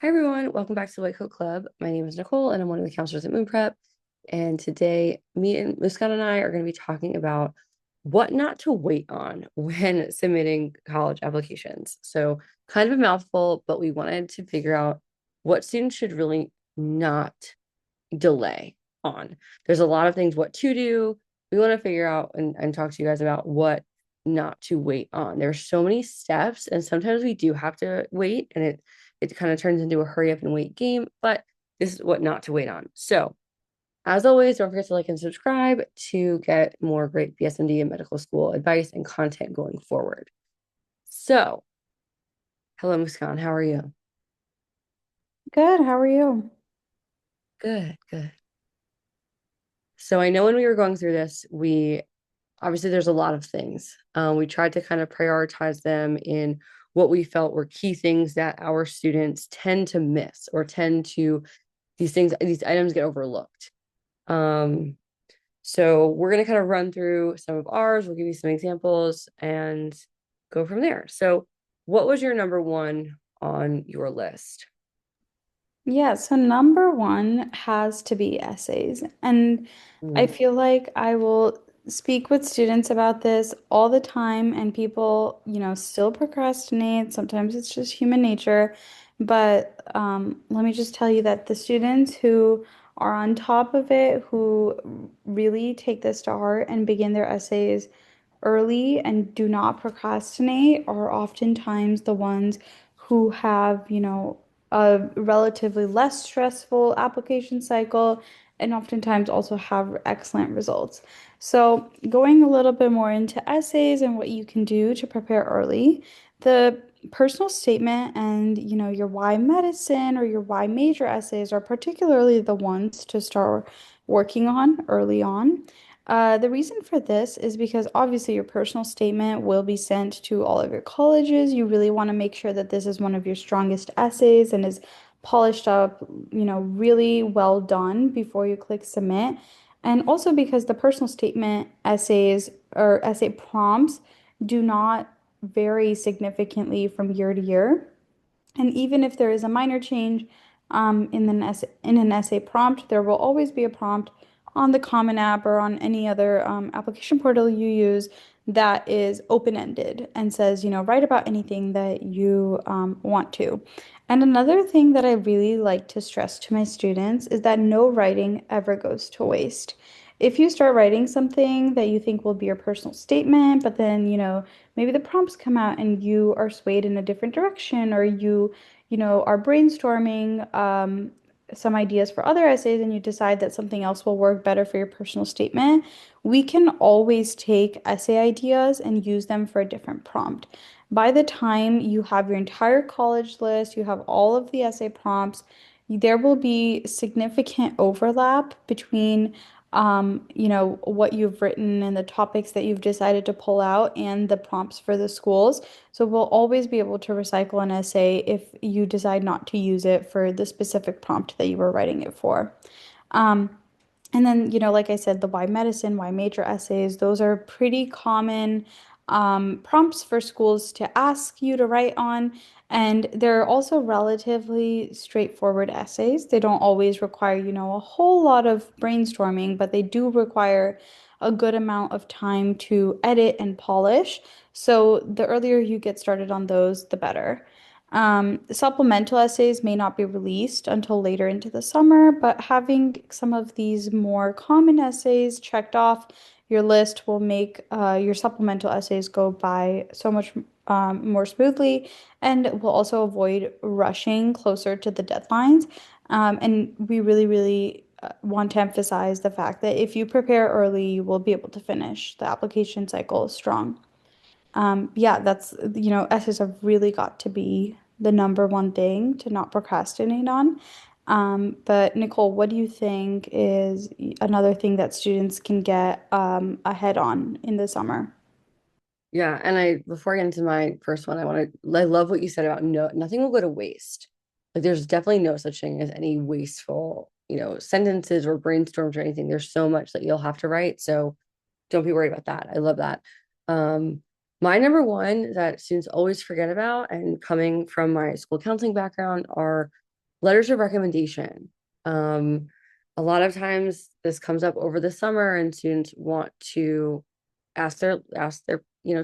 Hi everyone, welcome back to the White Coat Club. My name is Nicole and I'm one of the counselors at Moon Prep. And today, me and Muskan and I are going to be talking about what not to wait on when submitting college applications. So, kind of a mouthful, but we wanted to figure out what students should really not delay on. There's a lot of things what to do. We want to figure out and talk to you guys about what not to wait on. There's so many steps, and sometimes we do have to wait, and it kind of turns into a hurry up and wait game, but this is what not to wait on. So, as always, don't forget to like and subscribe to get more great BSMD and medical school advice and content going forward. So, hello, Muskan. How are you? Good. How are you? Good, good. So, I know when we were going through this, we obviously there's a lot of things. We tried to kind of prioritize them in what we felt were key things that our students tend to miss or tend to these items get overlooked. Um, so we're going to kind of run through some of ours. We'll give you some examples and go from there. So, what was your number one on your list? Yeah, so number one has to be essays. And I Mm. feel like I will speak with students about this all the time, and people, still procrastinate. Sometimes it's just human nature. But let me just tell you that the students who are on top of it, who really take this to heart and begin their essays early and do not procrastinate, are oftentimes the ones who have, a relatively less stressful application cycle and oftentimes also have excellent results. So, going a little bit more into essays and what you can do to prepare early, the personal statement and, your why medicine or your why major essays are particularly the ones to start working on early on. The reason for this is because obviously your personal statement will be sent to all of your colleges. You really want to make sure that this is one of your strongest essays and is polished up, really well done before you click submit. And also because the personal statement essays or essay prompts do not vary significantly from year to year. And even if there is a minor change in an essay prompt, there will always be a prompt on the Common App or on any other application portal you use that is open-ended and says, write about anything that you want to. And another thing that I really like to stress to my students is that no writing ever goes to waste. If you start writing something that you think will be your personal statement, but then, maybe the prompts come out and you are swayed in a different direction, or you are brainstorming some ideas for other essays and you decide that something else will work better for your personal statement, we can always take essay ideas and use them for a different prompt. By the time you have your entire college list, you have all of the essay prompts, there will be significant overlap between what you've written and the topics that you've decided to pull out and the prompts for the schools. So we'll always be able to recycle an essay if you decide not to use it for the specific prompt that you were writing it for. Um, and then, like I said, the why medicine, why major essays, those are pretty common prompts for schools to ask you to write on. And they're also relatively straightforward essays. They don't always require, a whole lot of brainstorming, but they do require a good amount of time to edit and polish. So the earlier you get started on those, the better. Supplemental essays may not be released until later into the summer, but having some of these more common essays checked off your list will make your supplemental essays go by so much more smoothly and will also avoid rushing closer to the deadlines. And we really, really want to emphasize the fact that if you prepare early, you will be able to finish the application cycle strong. Yeah, essays have really got to be the number one thing to not procrastinate on. But Nicole, what do you think is another thing that students can get ahead on in the summer? Yeah, and before I get into my first one, I love what you said about nothing will go to waste. Like there's definitely no such thing as any wasteful, sentences or brainstorms or anything. There's so much that you'll have to write. So don't be worried about that. I love that. Um, my number one that students always forget about, and coming from my school counseling background, are Letters of recommendation. Um, a lot of times this comes up over the summer and students want to ask their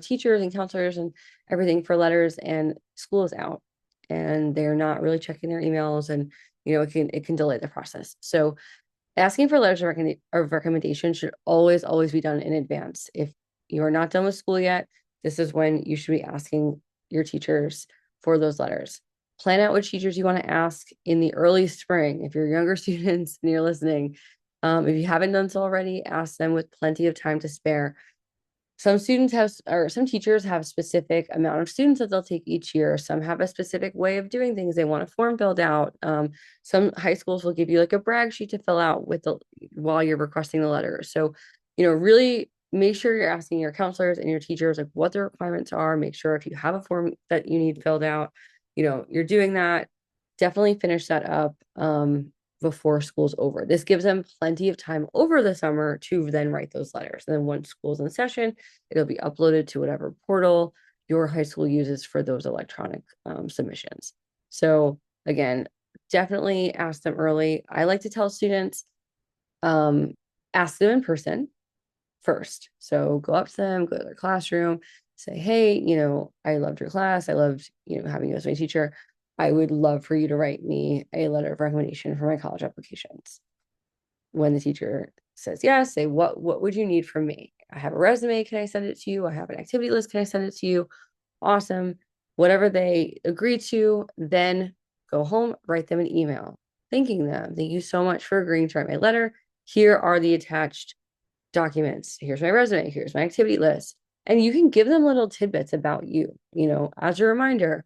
teachers and counselors and everything for letters, and school is out and they're not really checking their emails, and it can delay the process. So asking for letters of recommendation should always be done in advance. If you are not done with school yet, this is when you should be asking your teachers for those letters. Plan out which teachers you want to ask in the early spring. If you're younger students and you're listening, if you haven't done so already, ask them with plenty of time to spare. Some students have, or some teachers have specific amount of students that they'll take each year. Some have a specific way of doing things. They want a form filled out. Some high schools will give you like a brag sheet to fill out while you're requesting the letter. So, really make sure you're asking your counselors and your teachers like what the requirements are. Make sure if you have a form that you need filled out, you're doing that. Definitely finish that up. Before school's over. This gives them plenty of time over the summer to then write those letters. And then once school's in session, it'll be uploaded to whatever portal your high school uses for those electronic submissions. So again, definitely ask them early. I like to tell students, um, ask them in person first. So go up to them, go to their classroom, say, hey, I loved your class. I loved, having you as my teacher. I would love for you to write me a letter of recommendation for my college applications. When the teacher says yes, say, what would you need from me? I have a resume. Can I send it to you? I have an activity list. Can I send it to you? Awesome. Whatever they agree to, then go home, write them an email, thanking them. Thank you so much for agreeing to write my letter. Here are the attached documents. Here's my resume. Here's my activity list. And you can give them little tidbits about you, as a reminder.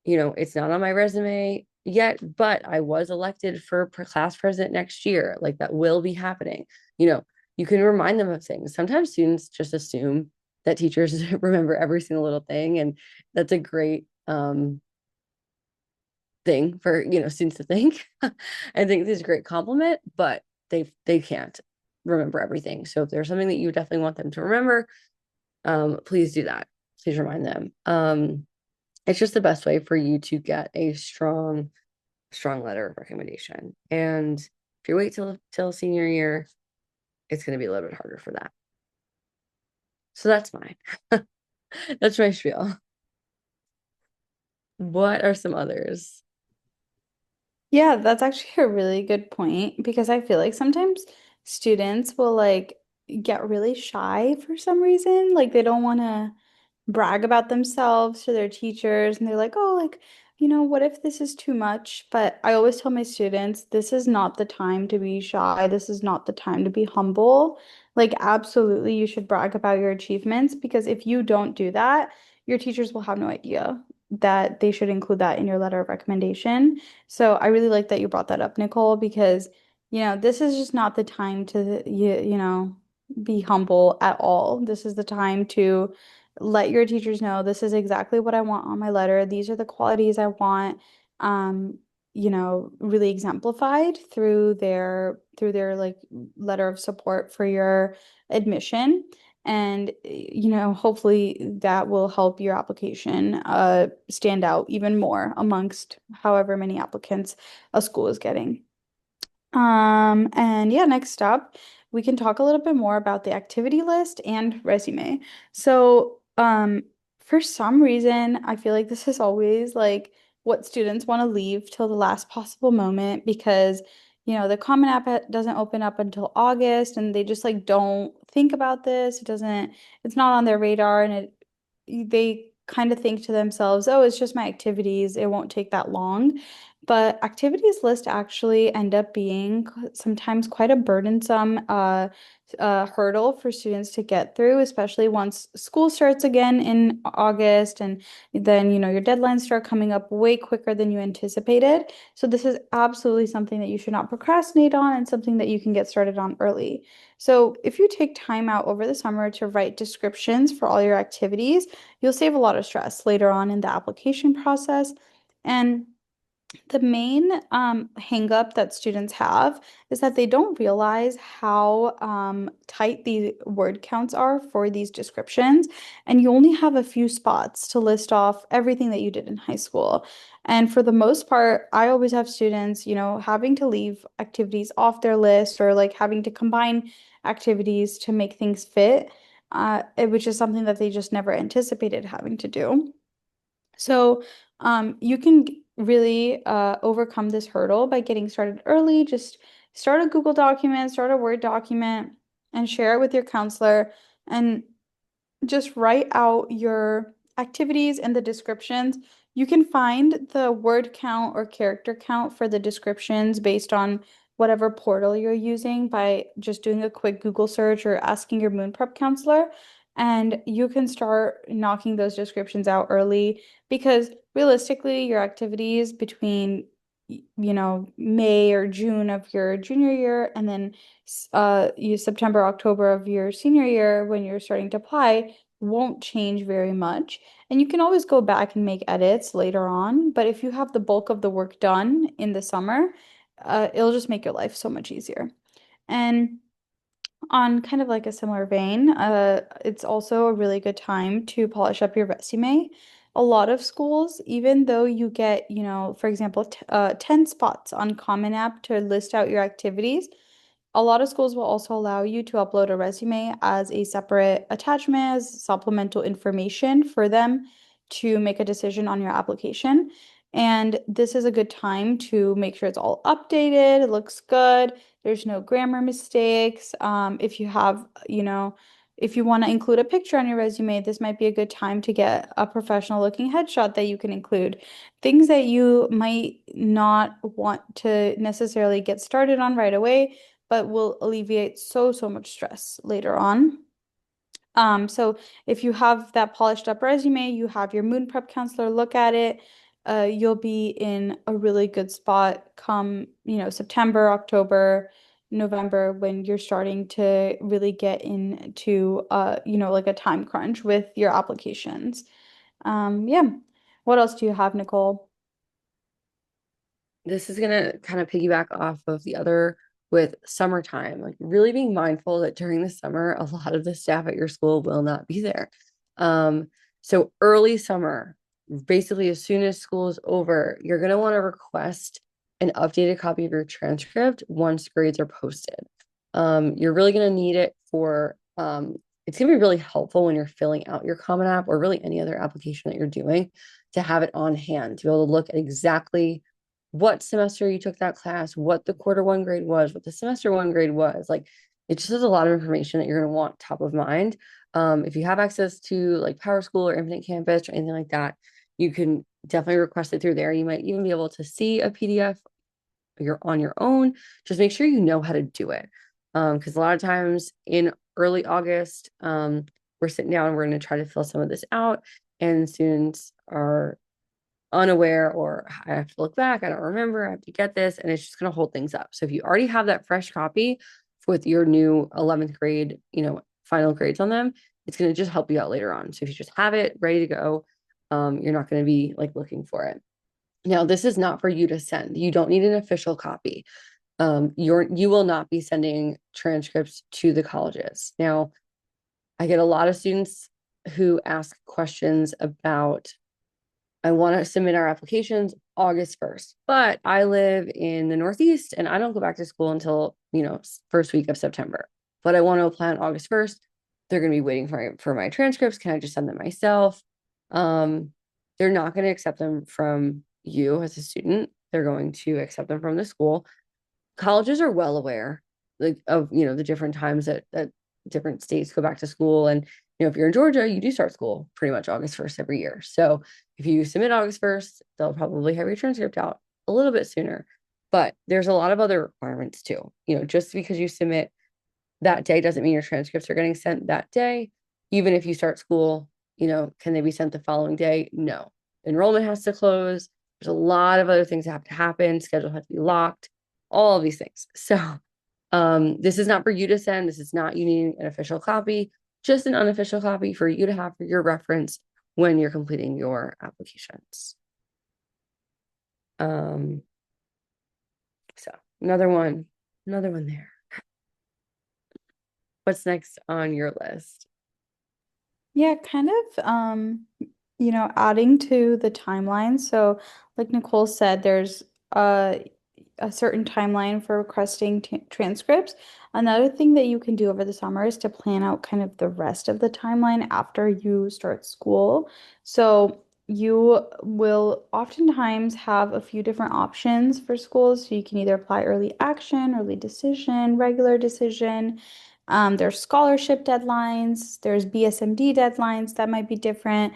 It's not on my resume yet, but I was elected for class president next year. Like that will be happening. You know, you can remind them of things. Sometimes students just assume that teachers remember every single little thing. And that's a great thing for, students to think. I think this is a great compliment, but they can't remember everything. So if there's something that you definitely want them to remember, please do that. Please remind them. It's just the best way for you to get a strong letter of recommendation. And if you wait till senior year, it's going to be a little bit harder for that. So that's mine. That's my spiel. What are some others? Yeah, that's actually a really good point because I feel like sometimes students will like get really shy for some reason. Like they don't want to brag about themselves to their teachers and they're like, "Oh, like, what if this is too much?" But I always tell my students, this is not the time to be shy. This is not the time to be humble. Like absolutely you should brag about your achievements because if you don't do that, your teachers will have no idea that they should include that in your letter of recommendation. So I really like that you brought that up, Nicole, because this is just not the time to be humble at all. This is the time to let your teachers know this is exactly what I want on my letter. These are the qualities I want really exemplified through their like letter of support for your admission. And hopefully that will help your application stand out even more amongst however many applicants a school is getting. And yeah, next up, we can talk a little bit more about the activity list and resume. So, for some reason, I feel like this is always like what students want to leave till the last possible moment because, the Common App doesn't open up until August and they just like don't think about this. It's not on their radar and they kind of think to themselves, oh, it's just my activities. It won't take that long. But activities list actually end up being sometimes quite a burdensome hurdle for students to get through, especially once school starts again in August, and then your deadlines start coming up way quicker than you anticipated. So this is absolutely something that you should not procrastinate on and something that you can get started on early. So if you take time out over the summer to write descriptions for all your activities, you'll save a lot of stress later on in the application process. And The main hang up that students have is that they don't realize how tight the word counts are for these descriptions, and you only have a few spots to list off everything that you did in high school. And for the most part, I always have students, having to leave activities off their list or like having to combine activities to make things fit, which is something that they just never anticipated having to do. So, you can really overcome this hurdle by getting started early. Just start a Google document, start a Word document, and share it with your counselor. And just write out your activities and the descriptions. You can find the word count or character count for the descriptions based on whatever portal you're using by just doing a quick Google search or asking your Moon Prep counselor. And you can start knocking those descriptions out early because realistically, your activities between May or June of your junior year and then September, October of your senior year when you're starting to apply won't change very much. And you can always go back and make edits later on. But if you have the bulk of the work done in the summer, it'll just make your life so much easier. And on kind of like a similar vein, it's also a really good time to polish up your resume. A lot of schools, even though you get, for example, t 10 spots on Common App to list out your activities, a lot of schools will also allow you to upload a resume as a separate attachment, as supplemental information for them to make a decision on your application. And this is a good time to make sure it's all updated, it looks good, there's no grammar mistakes. If you have, if you want to include a picture on your resume, this might be a good time to get a professional looking headshot that you can include. Things that you might not want to necessarily get started on right away but will alleviate so much stress later on. So if you have that polished up resume, you have your moon prep counselor look at it, you'll be in a really good spot come, September, October, November when you're starting to really get into like a time crunch with your applications. Yeah. What else do you have, Nicole? This is gonna kind of piggyback off of the other with summertime, like really being mindful that during the summer, a lot of the staff at your school will not be there. Um, so early summer, basically as soon as school is over, you're gonna want to request an updated copy of your transcript once grades are posted. You're really gonna need it for it's gonna be really helpful when you're filling out your Common App or really any other application that you're doing to have it on hand to be able to look at exactly what semester you took that class, what the quarter one grade was, what the semester one grade was. Like it just has a lot of information that you're going to want top of mind. If you have access to like Power School or Infinite Campus or anything like that, you can definitely request it through there. You might even be able to see a PDF you're on your own. Just make sure you know how to do it. Because a lot of times in early August, we're sitting down and we're going to try to fill some of this out, and students are unaware or I have to look back, I don't remember, I have to get this, and it's just going to hold things up. So if you already have that fresh copy with your new 11th grade, final grades on them, it's going to just help you out later on. So if you just have it ready to go, you're not going to be like looking for it. Now, this is not for you to send. You don't need an official copy. You will not be sending transcripts to the colleges. Now, I get a lot of students who ask questions about I want to submit our applications August 1st, but I live in the Northeast and I don't go back to school until, first week of September. But I want to apply on August 1st. They're going to be waiting for my transcripts. Can I just send them myself? Um, they're not going to accept them from you as a student. They're going to accept them from the school. Colleges are well aware like of the different times that different states go back to school, and if you're in Georgia, you do start school pretty much August 1st every year. So if you submit August 1st, they'll probably have your transcript out a little bit sooner. But there's a lot of other requirements too. Just because you submit that day doesn't mean your transcripts are getting sent that day. Even if you start school, can they be sent the following day? No. Enrollment has to close. There's a lot of other things that have to happen. Schedule has to be locked, all of these things. So this is not for you to send. This is not you needing an official copy, just an unofficial copy for you to have for your reference when you're completing your applications. Um, so another one there. What's next on your list? Yeah, kind of, adding to the timeline. So, like Nicole said, there's a certain timeline for requesting t transcripts. Another thing that you can do over the summer is to plan out kind of the rest of the timeline after you start school. So, you will oftentimes have a few different options for schools. So, you can either apply early action, early decision, regular decision. There's scholarship deadlines, there's BSMD deadlines that might be different,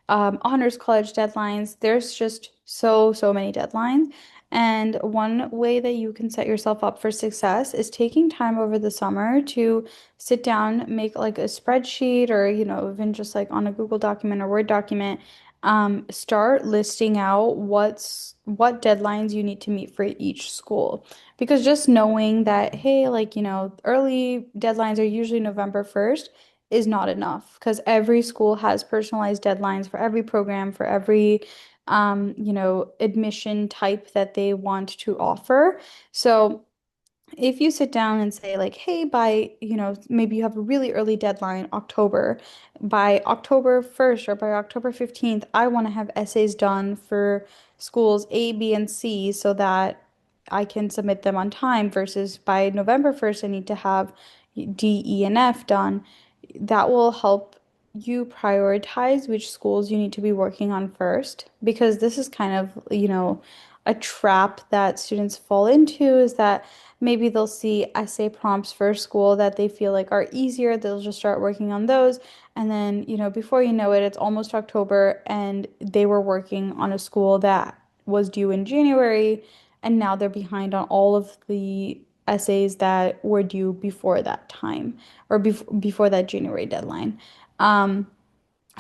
honors college deadlines. There's just so many deadlines. And one way that you can set yourself up for success is taking time over the summer to sit down, make like a spreadsheet or, even just like on a Google document or Word document, start listing out what deadlines you need to meet for each school. Because just knowing that, hey, like, early deadlines are usually November 1st is not enough because every school has personalized deadlines for every program, for every, admission type that they want to offer. So, if you sit down and say like, hey, by, maybe you have a really early deadline, October, by October 1st or by October 15th, I want to have essays done for schools A, B, and C so that I can submit them on time versus by November 1st, I need to have D, E, and F done. That will help you prioritize which schools you need to be working on first because this is kind of, a trap that students fall into is that maybe they'll see essay prompts for school that they feel like are easier. They'll just start working on those. And then, before you know it, it's almost October and they were working on a school that was due in January. And now they're behind on all of the essays that were due before that time or before that January deadline. Um,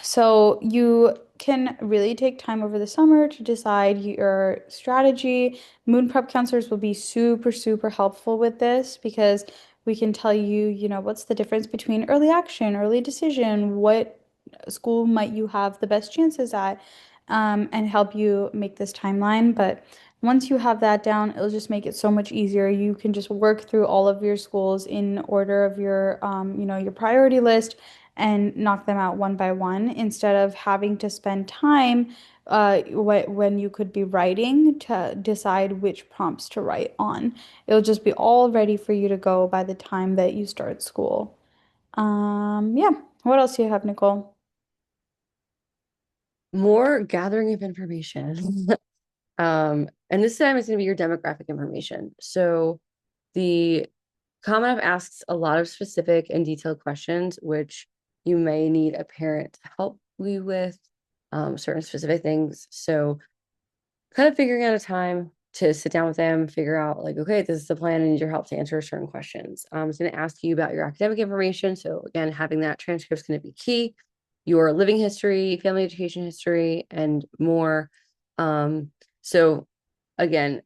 so you can really take time over the summer to decide your strategy. Moon prep counselors will be super helpful with this because we can tell you, what's the difference between early action, early decision, what school might you have the best chances at, and help you make this timeline. But once you have that down, it'll just make it so much easier. You can just work through all of your schools in order of your, your priority list and knock them out one by one instead of having to spend time when you could be writing to decide which prompts to write on. It'll just be all ready for you to go by the time that you start school. Yeah. What else do you have, Nicole? More gathering of information. And this time it's going to be your demographic information. So the Common App asks a lot of specific and detailed questions, which you may need a parent to help you with certain specific things. So kind of figuring out a time to sit down with them, figure out like, okay, this is the plan. I need your help to answer certain questions. It's going to ask you about your academic information. So again, having that transcript is going to be key. Your living history, family education history, and more. So again,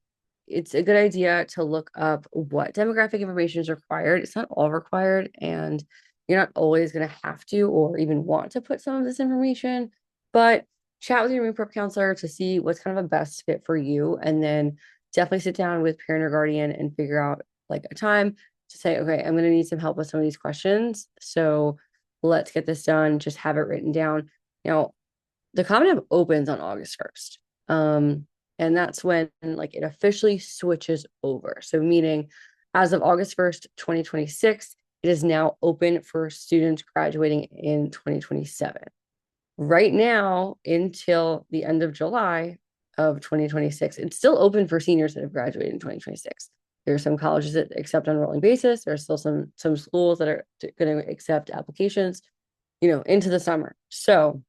it's a good idea to look up what demographic information is required. It's not all required, and you're not always going to have to or even want to put some of this information, but chat with your new prep counselor to see what's kind of a best fit for you. And then definitely sit down with parent or guardian and figure out like a time to say, okay, I'm going to need some help with some of these questions. So let's get this done. Just have it written down. Now, the Common App opens on August 1st. And that's when like it officially switches over. So meaning as of August 1st, 2026, it is now open for students graduating in 2027. Right now, until the end of July of 2026, it's still open for seniors that have graduated in 2026. There are some colleges that accept on a rolling basis. There are still some schools that are going to accept applications, into the summer. So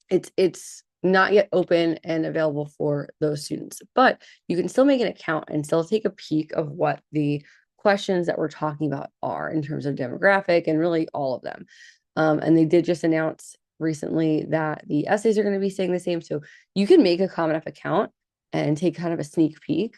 it's not yet open and available for those students, but you can still make an account and still take a peek of what the questions that we're talking about are in terms of demographic and really all of them. And they did just announce recently that the essays are going to be staying the same. So you can make a Common App account and take kind of a sneak peek.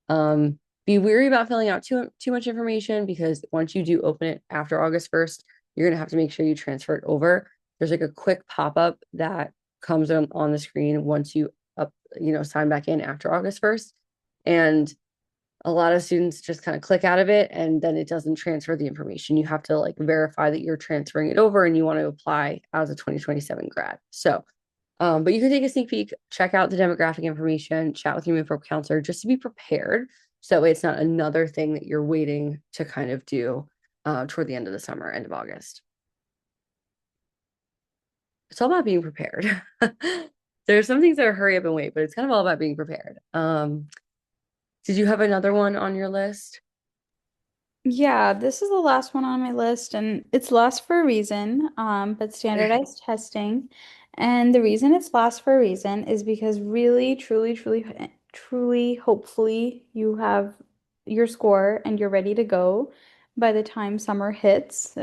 Be wary about filling out too much information because once you do open it after August 1st, you're going to have to make sure you transfer it over. There's like a quick pop-up that comes on the screen once you sign back in after August 1st. And a lot of students just kind of click out of it and then it doesn't transfer the information. You have to like verify that you're transferring it over and you want to apply as a 2027 grad. So, but you can take a sneak peek, check out the demographic information, chat with your move counselor just to be prepared. So it's not another thing that you're waiting to kind of do toward the end of the summer, end of August. It's all about being prepared. There's some things that are hurry up and wait, but it's kind of all about being prepared. Did you have another one on your list? Yeah, this is the last one on my list, and it's last for a reason, but standardized testing. And the reason it's last for a reason is because really, truly, truly, truly, hopefully, you have your score and you're ready to go by the time summer hits.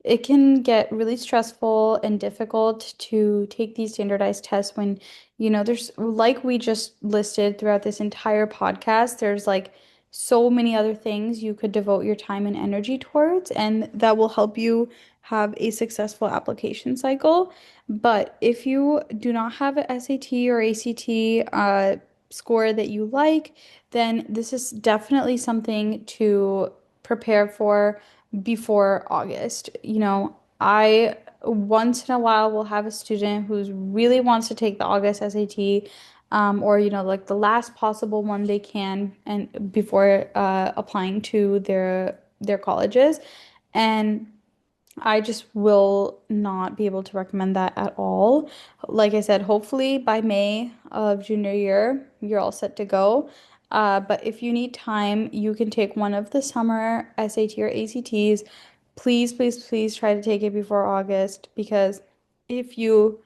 It can get really stressful and difficult to take these standardized tests when, there's like we just listed throughout this entire podcast, there's like so many other things you could devote your time and energy towards, and that will help you have a successful application cycle. But if you do not have an SAT or ACT score that you like, then this is definitely something to prepare for before August. I once in a while will have a student who really wants to take the August SAT, or like the last possible one they can, and before applying to their colleges, and I just will not be able to recommend that at all. Like I said, hopefully by May of junior year, you're all set to go. But if you need time, you can take one of the summer SAT or ACTs. Please, please, please try to take it before August, because if you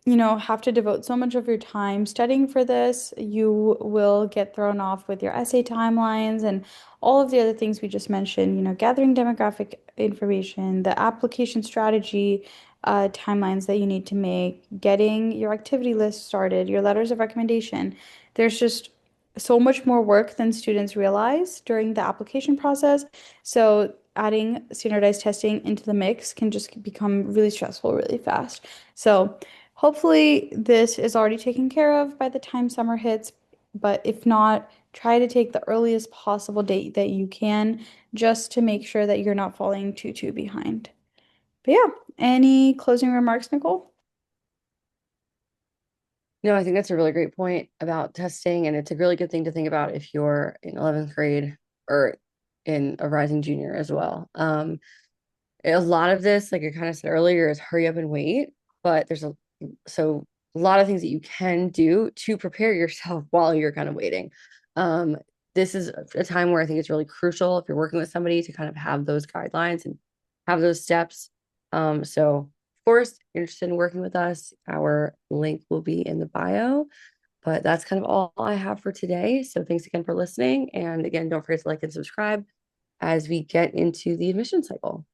have to devote so much of your time studying for this, you will get thrown off with your essay timelines and all of the other things we just mentioned, gathering demographic information, the application strategy, timelines that you need to make, getting your activity list started, your letters of recommendation. There's just so much more work than students realize during the application process. So adding standardized testing into the mix can just become really stressful really fast. So hopefully, this is already taken care of by the time summer hits, but if not, try to take the earliest possible date that you can just to make sure that you're not falling too behind. But yeah, any closing remarks, Nicole? No, I think that's a really great point about testing, and it's a really good thing to think about if you're in 11th grade or in a rising junior as well. A lot of this, like I kind of said earlier, is hurry up and wait, but so a lot of things that you can do to prepare yourself while you're kind of waiting. Um, this is a time where I think it's really crucial if you're working with somebody to kind of have those guidelines and have those steps. So of course, if you're interested in working with us, our link will be in the bio. But that's kind of all I have for today. So thanks again for listening. And again, don't forget to like and subscribe as we get into the admission cycle.